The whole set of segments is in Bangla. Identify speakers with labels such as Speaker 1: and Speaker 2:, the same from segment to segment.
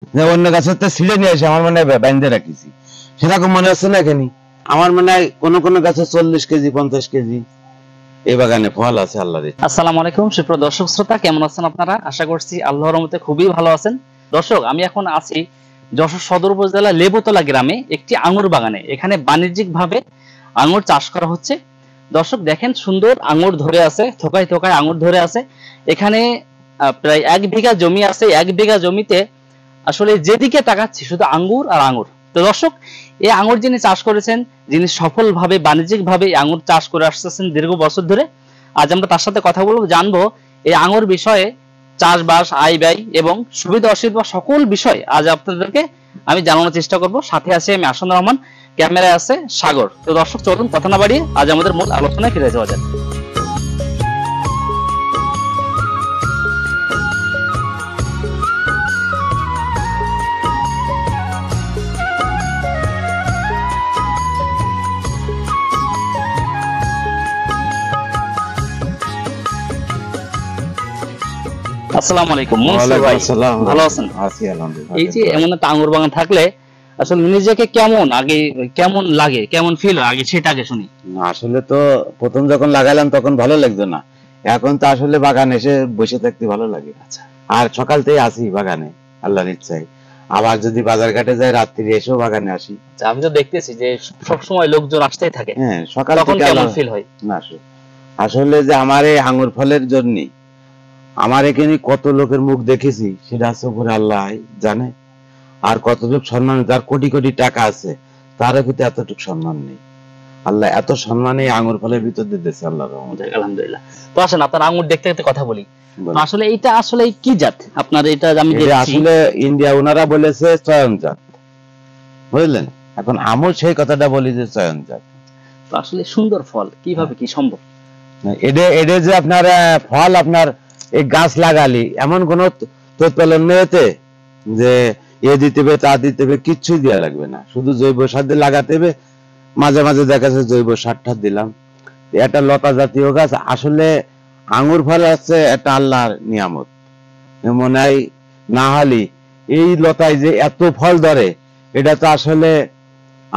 Speaker 1: যে অন্য গাছের তো ছিঁড়ে নিয়ে এসে আমার মনে হয় বাইন্ধে রাখিছি, সেরকম মনে হচ্ছে না কেন? আমার মনে হয় কোন কোন গাছে 40 কেজি 50 কেজি এই বাগানে ফল আছে আল্লাহর ইচ্ছা।
Speaker 2: আসসালামু আলাইকুম সুপ্রিয় দর্শক শ্রোতা, কেমন আছেন আপনারা? আশা করছি আল্লাহর রহমতে খুবই ভালো আছেন। দর্শক, আমি এখন আছি যশোর সদর উপজেলা লেবুতলা গ্রামে একটি আঙুর বাগানে। এখানে বাণিজ্যিকভাবে আঙুর চাষ করা হচ্ছে। দর্শক দেখেন, সুন্দর আঙুর ধরে আছে, থোকায় থোকায় আঙুর ধরে আছে। এখানে প্রায় 1 বিঘা জমি আছে। 1 বিঘা জমিতে আসলে যেদিকে তাকাচ্ছি শুধু আঙ্গুর আর আঙুর। তো দর্শক, এই আঙুর যিনি চাষ করেছেন, যিনি সফলভাবে বাণিজ্যিকভাবে আঙুর চাষ করে আসতেছেন দীর্ঘ বছর ধরে, আজ আমরা তার সাথে কথা বলবো, জানবো এই আঙুর বিষয়ে, চাষবাস, আয় ব্যয় এবং সুবিধা অসুবিধা সকল বিষয় আজ আপনাদেরকে আমি জানানোর চেষ্টা করব। সাথে আছে আমি আসানুর রহমান, ক্যামেরায় আছে সাগর। তো দর্শক চলুন কথা না বাড়িয়ে আজ আমাদের মূল আলোচনায় ফিরে যাওয়া যাক। আসসালামু আলাইকুম মনসুর ভাই, ভালো আছেন?
Speaker 1: আছি আলহামদুলিল্লাহ।
Speaker 2: এই যে এমন একটা আঙ্গুর বাগান থাকলে আসলে নিজেকে কেমন লাগে, কেমন ফিল হয়, আগে সেটা আগে শুনি।
Speaker 1: আসলে তো প্রথম যখন লাগাইলাম তখন ভালো লাগতো না, এখন তো আসলে বাগানে এসে বসে থাকতে ভালো লাগে।
Speaker 2: আচ্ছা,
Speaker 1: আর সকাল থেকে আসি বাগানে আল্লাহর ইচ্ছায়, আবার যদি বাজার ঘাটে যাই রাত্রি এসেও বাগানে আসি।
Speaker 2: আমি তো দেখতেছি যে সব সময় লোকজন আসতেই থাকে।
Speaker 1: হ্যাঁ, সকাল
Speaker 2: তখন
Speaker 1: থেকে
Speaker 2: কেমন ফিল হয়?
Speaker 1: না আসলে যে আমার এই আঙ্গুর ফলের জন্য আমার এখানে কত লোকের মুখ দেখেছি সেটা আছে উপরে আল্লাহ জানে। আর কত লোক সম্মান, যার কোটি কোটি টাকা আছে তারও কিন্তু এতটুকু সম্মান নেই। আল্লাহ এত সম্মান এই আঙ্গুর ফলের ভিতর দিতেছে আল্লাহর রহমতে,
Speaker 2: আলহামদুলিল্লাহ। তো আসেন আপনার আঙ্গুর দেখতে দেখতে কথা বলি। আসলে এটা আসলে কি জাত আপনার? এটা আমি দেখছি
Speaker 1: আসলে ইন্ডিয়া ওনারা বলেছে চয়ন জাত, বুঝলেন? এখন আমিও সেই কথাটা বলি যে চয়ন জাত।
Speaker 2: তো আসলে সুন্দর ফল কিভাবে কি সম্ভব?
Speaker 1: এটা যে আপনার ফল, আপনার এই গাছ লাগালি এমন কোন তোৎপালন নেই যে এ দিতে হবে তা দিতে হবে, কিচ্ছুই দেওয়া লাগবে না, শুধু জৈব সার দিয়ে লাগাতে হবে। মাঝে মাঝে দেখা যাচ্ছে জৈব সারটা দিলাম। একটা লতা জাতীয় গাছ, আসলে আঙ্গুর ফল আছে একটা আল্লাহর নিয়ামত। মনে হয় না হলে এই লতায় যে এত ফল ধরে এটা তো আসলে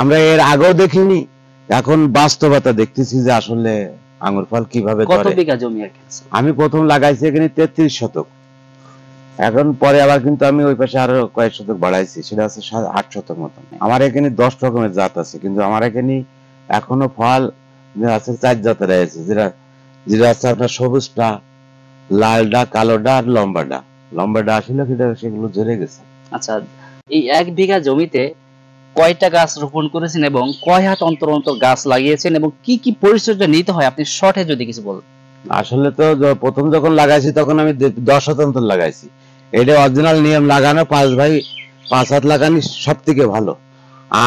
Speaker 1: আমরা এর আগেও দেখিনি, এখন বাস্তবতা দেখতেছি যে আসলে আঙ্গুর ফল কিভাবে ধরে।
Speaker 2: কত বিঘা জমি আছে?
Speaker 1: আমি প্রথম লাগাইছি এখানে 33 শতক, এখন পরে আবার কিন্তু আমি ওই পাশে আরো কয়েক শতক বাড়াইছি, সেটা আছে 8 শতক মতন। আমার এখানে 10 রকমের জাত আছে, কিন্তু আমার এখানে এখনো ফল আছে 4 জাতের আছে, যেটা যেটা আছে আপনার সবুজটা, লালডা, কালোডা আর লম্বাডা। লম্বাডা আসলে সেগুলো ঝরে গেছে।
Speaker 2: আচ্ছা, এই 1 বিঘা জমিতে কয়টা গাছ রোপণ করেছেন এবং কয় হাত অন্তর অন্তর গাছ লাগিয়েছেন এবং কি কি পরিচর্যা নিতে হয় আপনি শর্টে যদি কিছু বলেন।
Speaker 1: আসলে তো প্রথম যখন লাগাইছি তখন আমি 10 হাত অন্তর লাগাইছি। এটা অরিজিনাল নিয়ম, লাগানো 5 ভাই 5 হাত লাগানি সব থেকে ভালো।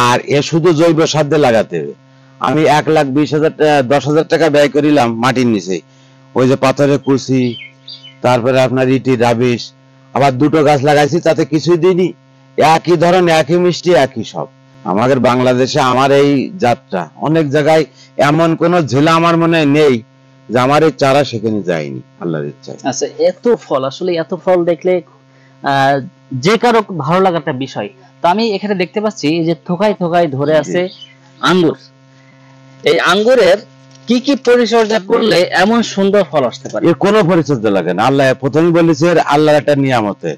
Speaker 1: আর এ শুধু জৈব সার দিয়ে লাগাতে হবে। আমি 1,20,000 10,000 টাকা ব্যয় করিলাম মাটির নিচে, ওই যে পাথরের কুচি, তারপরে আপনার ইটি রাবিশ, আবার 2টো গাছ লাগাইছি, তাতে কিছুই দিইনি। একই ধরন, একই মিষ্টি, একই সব। আমাদের বাংলাদেশে আমার এই জাতটা অনেক জায়গায় এমন কোন জেলা আমার মনে নেই যে আমার এই চারা সেখানে যায়নি আল্লাহর ইচ্ছায়।
Speaker 2: আচ্ছা, এত ফল, আসলে এত ফল দেখলে যে কারো ভালো লাগার একটা বিষয়। তো আমি এখানে দেখতে পাচ্ছি যে থোকায় থোকায় ধরে আছে আঙ্গুর। এই আঙ্গুরের কি কি পরিচর্যা করলে এমন সুন্দর ফল আসতে পারে?
Speaker 1: এর কোনো পরিচর্যা লাগে না, আল্লাহ প্রথমে বলেছে আল্লাহর একটা নিয়ামতে,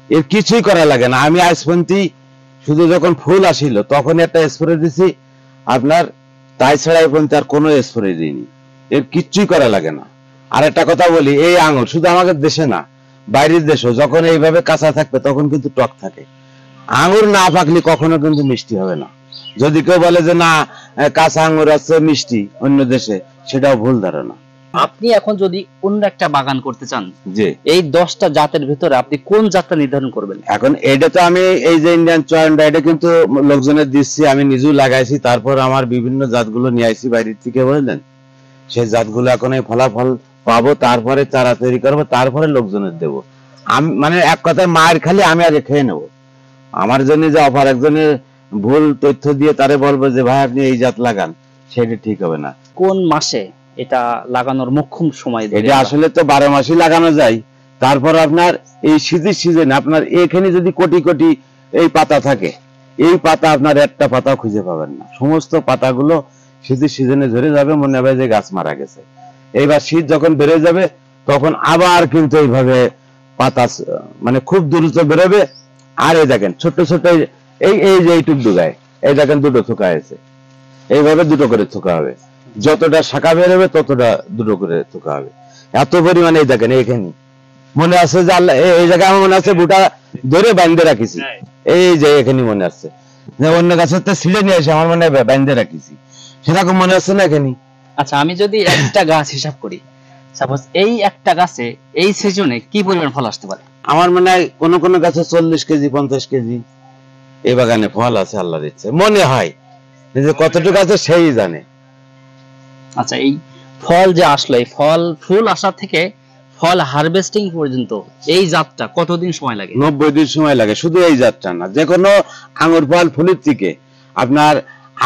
Speaker 1: এর কিছুই করা লাগে না। আমি আজ পর্যন্ত শুধু যখন ফুল আসিল তখন একটা স্প্রে দিছি আপনার, তাই ছাড়া পর্যন্ত আর কোনো স্প্রে দিইনি। এর কিচ্ছুই করা লাগে না। আর একটা কথা বলি, এই আঙুর শুধু আমাদের দেশে না, বাইরের দেশেও যখন এইভাবে কাঁচা থাকবে তখন কিন্তু টক থাকে। আঙুর না পাকলে কখনো কিন্তু মিষ্টি হবে না। যদি কেউ বলে যে না কাঁচা আঙুর আছে মিষ্টি অন্য দেশে, সেটাও ভুল ধারণা।
Speaker 2: আপনি এখন যদি অন্য একটা বাগান করতে চান,
Speaker 1: জি,
Speaker 2: এই 10টা জাতের ভিতরে আপনি কোন জাতটা নির্ধারণ করবেন?
Speaker 1: এখন এটা তো আমি এই যে ইন্ডিয়ান চয়নটা, এটা কিন্তু লোকজনের দিচ্ছি, আমি নিজেও লাগাইছি, তারপর আমার বিভিন্ন জাতগুলো নিয়ে আইছি বাইরের থেকে, বুঝলেন? সেই জাতগুলো এখন এই ফলাফল পাবো, তারপরে চারা তৈরি করবো, তারপরে লোকজনের দেবো। আমি মানে এক কথায় মায়ের খালি আমি আগে খেয়ে নেবো। আমার জন্য যে অফার একজনের ভুল তথ্য দিয়ে তারে বলবো যে ভাই আপনি এই জাত লাগান, সেটা ঠিক হবে না।
Speaker 2: কোন মাসে এটা লাগানোর মোক্ষম সময়?
Speaker 1: এটা আসলে তো 12 মাসই লাগানো যায়, তারপর আপনার এই শীতের সিজনে আপনার এখানে যদি কোটি কোটি এই পাতা থাকে, এই পাতা আপনার একটা পাতাও খুঁজে পাবেন না, সমস্ত পাতাগুলো শীতের সিজনে ঝরে যাবে, মনে হবে যে গাছ মারা গেছে। এইবার শীত যখন বেড়ে যাবে তখন আবার কিন্তু এইভাবে পাতা মানে খুব দ্রুত বেরোবে। আর এই দেখেন ছোট ছোট এই এই যে এইটুক ডুগায়, এই দেখেন দুটো থোকা আছে, এইভাবে দুটো করে থোকা হবে, যতটা শাখা বেরোবে ততটা দুটো করে থোকা হবে, এত পরিমাণে। এই দেখেন এইখানে মনে আছে যে আল্লাহ এই জায়গায় আমার মনে আছে বুটা ধরে বাঁধে রাখিছি, এই যে এখানে মনে আছে যে অন্য গাছের তো ছিঁড়ে নিয়ে এসে আমার মনে হয় বাঁধে রাখিছি, সেরকম মনে আছে না এখানে?
Speaker 2: আচ্ছা, আমি যদি একটা গাছ হিসাব করি, সাপোজ এই একটা গাছে এই সিজনে কি পরিমাণ ফল আসতে পারে?
Speaker 1: আমার মনে হয় কোন কোন গাছে 40 কেজি 50 কেজি এই বাগানে ফল আছে, আল্লাহর ইচ্ছে মনে হয়, যে কতটুকু আছে সেই জানে।
Speaker 2: আচ্ছা, এই ফল যে আসলো, এই ফল ফুল আসা থেকে ফল হারভেস্টিং পর্যন্ত এই জাতটা কতদিন সময় লাগে?
Speaker 1: 90 দিন সময় লাগে। শুধু এই জাতটা না, যে কোনো আঙুর ফল ফুলের থেকে আপনার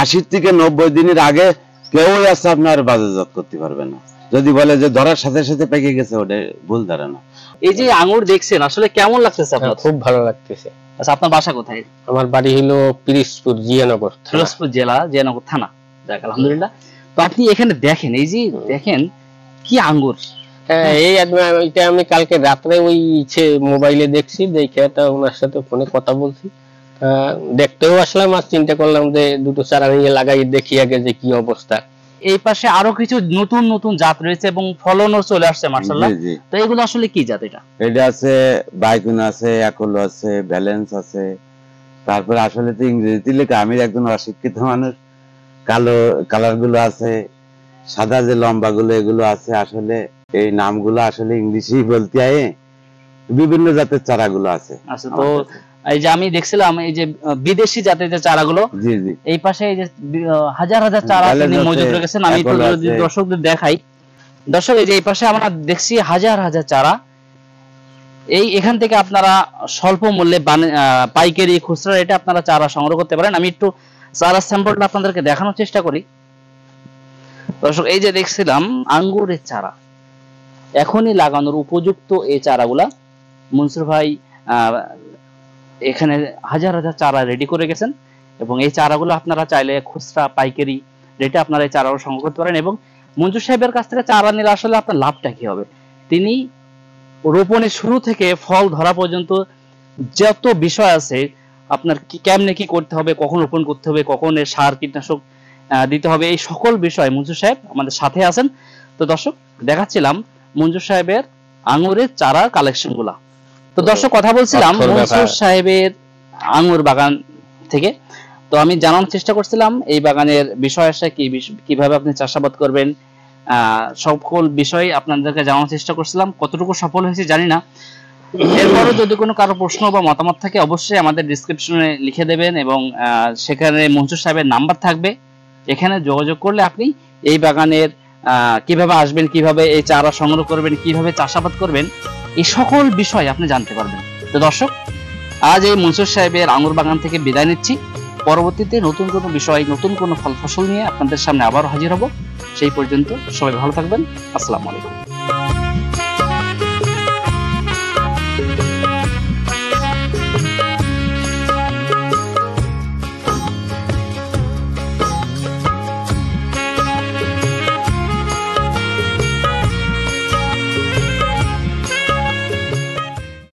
Speaker 1: 80 থেকে 90 দিনের আগে কেউই আছে আপনার বাজারজাত করতে পারবে না। যদি বলে যে ধরার সাথে সাথে পেকে গেছে, ওটা ভুল ধারণা।
Speaker 2: এই যে আঙ্গুর দেখছেন, আসলে কেমন লাগতেছে আপনার?
Speaker 3: খুব ভালো লাগতেছে।
Speaker 2: আচ্ছা, আপনার বাসা কোথায়?
Speaker 3: আমার বাড়ি হলো পিরোজপুর, জিয়ানগর,
Speaker 2: পিরোজপুর জেলা, জিয়ানগর থানা। যাক, আলহামদুলিল্লাহ। তো আপনি এখানে দেখেন, এই যে দেখেন কি আঙ্গুর।
Speaker 3: এই এটা আমি কালকে রাত্রে ওই মোবাইলে দেখছি, দেখে ওনার সাথে ফোনে কথা বলছি, দেখতেও আসলাম, আর চিন্তা করলাম যে দুটো চারা নিয়ে লাগাই দেখি আগে যে কি অবস্থা।
Speaker 2: এই পাশে আরো কিছু নতুন নতুন জাত রয়েছে এবং ফলনও চলে আসছে মাশাআল্লাহ। তো এগুলো আসলে কি জাত?
Speaker 1: এটা আছে বাইকুন আছে, একলো আছে, ব্যালেন্স আছে, তারপরে আসলে তো ইংরেজিতে লেখা, আমি একজন অশিক্ষিত মানুষ, কালো কালার গুলো আছে, সাদা যে লম্বা গুলো এগুলো আছে, আসলে এই নামগুলো আসলে ইংলিশেই বলতে হয়, বিভিন্ন জাতের চারাগুলো আছে।
Speaker 2: আচ্ছা, তো এই যে আমি দেখছিলাম এই যে বিদেশি জাতের যে চারাগুলো,
Speaker 1: জি জি,
Speaker 2: এই পাশে এই যে হাজার হাজার চারা তিনি মজুদ রেখেছেন। আমি একটু দর্শকদের দেখাই। দর্শক, এই যে এই পাশে আমরা দেখছি হাজার হাজার চারা। এই এখান থেকে আপনারা স্বল্প মূল্যে পাইকারি খুচরা রেটে আপনারা চারা সংগ্রহ করতে পারেন। আমি একটু চারা স্যাম্পলটা আপনাদেরকে দেখানোর চেষ্টা করি। দর্শক, এই যে দেখছিলাম আঙ্গুরের চারা, এখনই লাগানোর উপযুক্ত এই চারাগুলা মনসুর ভাই এখানে হাজার হাজার চারা রেডি করে গেছেন, এবং এই চারাগুলো আপনারা চাইলে খুচরা পাইকারি রেটে আপনারা এই চারাও সংগ্রহ করতে পারেন। এবং মঞ্জুর সাহেবের কাছ থেকে চারা নিলে আসলে আপনার লাভটা কি হবে? তিনি রোপণের শুরু থেকে ফল ধরা পর্যন্ত যত বিষয় আছে, আপনার কেমনে কি করতে হবে, কখন রোপণ করতে হবে, কখন এর সার কীটনাশক দিতে হবে, এই সকল বিষয় মঞ্জুর সাহেব আমাদের সাথে আছেন। তো দর্শক, দেখাচ্ছিলাম মঞ্জুর সাহেবের আঙুরের চারার কালেকশন গুলা। তো দর্শক, কথা বলছিলাম মনসুর সাহেবের আঙুর বাগান থেকে। তো আমি জানার চেষ্টা করছিলাম এই বাগানের বিষয় আসে কিভাবে আপনি চাষাবাদ করবেন, সকল বিষয় আপনাদেরকে জানার চেষ্টা করছিলাম। কতটুকু সফল হয়েছে জানি না। এরপরও যদি কোনো কারো প্রশ্ন বা মতামত থাকে, অবশ্যই আমাদের ডেসক্রিপশনে লিখে দেবেন, এবং সেখানে মনসুর সাহেবের নাম্বার থাকবে, এখানে যোগাযোগ করলে আপনি এই বাগানের কিভাবে আসবেন, কিভাবে এই চারা সংগ্রহ করবেন, কিভাবে চাষাবাদ করবেন, এই সকল বিষয় আপনি জানতে পারবেন। তো দর্শক, আজ এই মনসুর সাহেবের আঙুর বাগান থেকে বিদায় নিচ্ছি। পরবর্তীতে নতুন কোনো বিষয়, নতুন কোনো ফল ফসল নিয়ে আপনাদের সামনে আবারও হাজির হব। সেই পর্যন্ত সবাই ভালো থাকবেন। আসসালামু আলাইকুম।